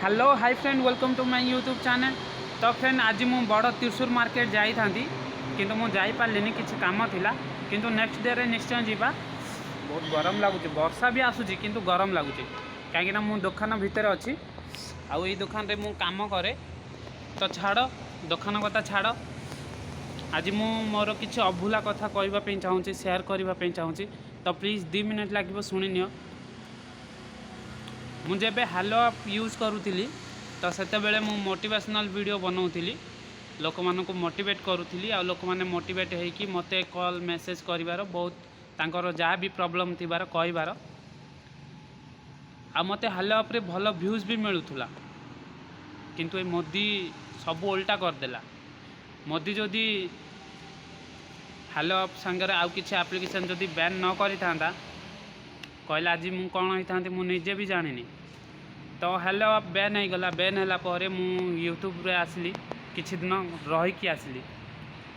Hello hi friend welcome to my YouTube channel. तो friend आज मु बड़ त्रिशूर मार्केट जाई थांती किंतु मु जाई पारलिनी किछि काम थिला किंतु नेक्स्ट डे रे निश्चय जीवा। बहुत गरम लगुच वर्षा भी आसुची किंतु गरम लगुच कहीं मु दुकान भितर अच्छी आउ ये दुकान रे मु काम करे। तो छाड़ दुकान कथा छाड़ आज मु मोर किछि अभूला कथा कहबा पे चाहूँगी शेयर करबा पे चाहूँगी। तो प्लीज़ 2 मिनट लगे शुणी नियो। मुझे हालो आप यूज़ करूली तो सेते बेले मु मोटिवेशनल वीडियो बनाऊली लोक मानक मोटिवेट करूली आ लोक माने मोटिवेट होइकी मते कॉल मेसेज करिवार बहुत तांकर जहाँ भी प्रॉब्लम थिबार कहिबार आ मते हालो आप रे भल व्यूज भी मिलुथुला किंतु ए मोदी सब उल्टा करदेला। मोदी जदि हालो आप संगे आउ किछि एप्लिकेशन जदि बैन न करि थांदा कहला आज मु कौन होता मु निजे भी जानी। तो हेलो आप बैन हो गला बैन है मु यूट्यूब रे आसली किछि दिन रहीकि आसली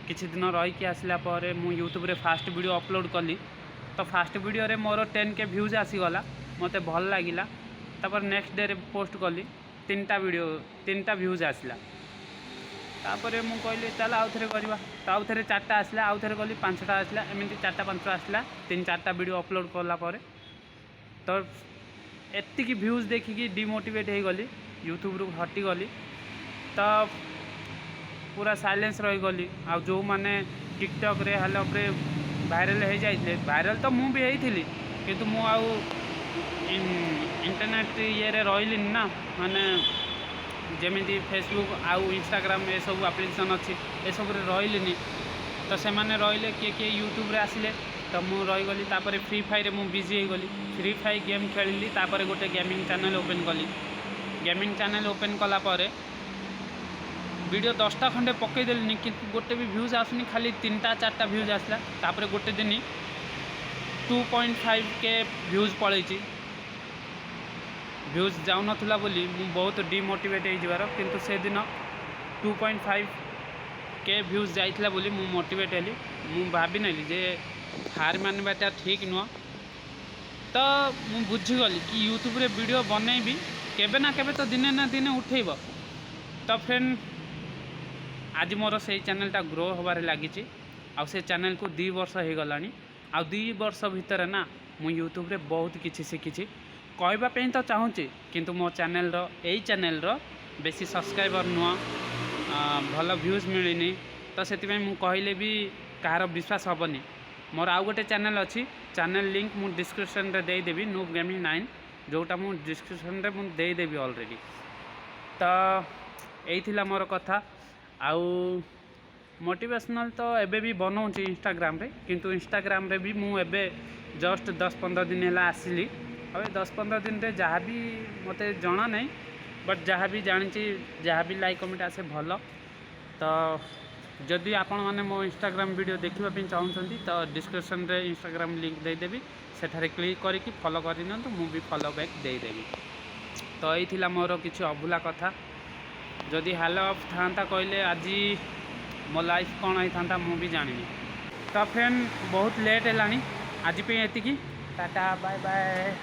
किछि दिन रहीकि आसला परे मु यूट्यूब रे फास्ट वीडियो अपलोड कली। तो फास्ट वीडियो रे मोर 10K व्यूज आसीगला मते भल लागिला। तापर नेक्स्ट डे रे पोस्ट कली 3टा व्यूज आसला। तापर मु कहली चल आउ थे करवा तो आउ थे 4टा आसला आउ थे कली 5टा आसला एमती 4टा 5टा आसला 3-4टा वीडियो अपलोड कला परे तो एतिकी व्यूज देखिकी डिमोटिवेट हो गली यूट्यूब रू हटी गली। तो पूरा साइलेंस रही गली। आ जो माने टिकटॉक रे हाल पे वायरल हो जाते वायरल तो मु भी होती किंतु मु आउ इंटरनेट ये रे रही ना माने जमीती फेसबुक आउ इंस्टाग्राम ये सब एप्लिकेशन अच्छी ये सब रही। तो से मैंने रहिले किए यूट्यूब रे आसिले तो मु रहीगली। तापर फ्री फायर मु बिजी हो गली फ्री फायर गेम खेलिली। तापर गोटे गेमिंग चैनल ओपन कली गेमिंग चैनल ओपन कला परे वीडियो 10टा खंडे पकईदेली कि गोटे भी व्यूज आसुनी खाली 3-4टा व्यूज आसला। तापर गोटे दिन 2.5K व्यूज पलैची व्यूज जाऊ नथुला बोली मु बहुत डिमोटिवेट हो किंतु से दिन 2.5K व्यूज जाइथिला बोली मु मोटिवेट हेली। मु भाभी नेली जे हार मानवाटा ठीक नुह। तो मु बुझीगली कि यूट्यूब रे वीडियो बनैबी केबे ना केबे तो दिने ना दिने उठेब। तो फ्रेंड आज मोर से चैनलटा ग्रो होबार लगी आ से चैनल को 2 वर्ष हो गलानी। आ 2 वर्ष भितर ना मु यूट्यूब रे बहुत किछि शिखिछि कहबा पे तो चाहूँगी किंतु मो चैनल रो एई चैनल रो बेसी सब्सक्राइबर नुह भल व्यूज मिलनी। तो से मु कहले भी कहार विश्वास हेनी। मोर आउ गोटे चैनल अच्छी चैनल लिंक मु डिस्क्रिप्शन रे दे देबी नूब गेमिंग 9 जोटा मु डिस्क्रिप्शन रे मु दे देबी ऑलरेडी। तो यही थिला मोर कथा आउ मोटिवेशनल तो एबे भी बनाऊँगी इंस्टाग्राम रे किंतु इंस्टाग्राम रे भी मु एबे जस्ट 10-15 दिन है आसिली। अब 10-15 दिन रे जहाँ भी मते जना नहीं बट जहाँ भी जानी जहाँ भी लाइक कमेंट आसे भल। तो जदि आपण मैंने मो इंस्टाग्राम वीडियो देखा चाहूँगी तो डिस्क्रिप्शन रे इंस्टाग्राम लिंक देदेवी सेठारे क्लिक करके फॉलो कर मु भी फॉलो बैक देदेवी। तो यही थिला मोर किछि अभूला कथा जदि हाल अफ था कहले आज मो लाइफ कौन होता मु भी जानी। तो फ्रेंड बहुत लेट है आज पे एतिकी टाटा बाय बाय।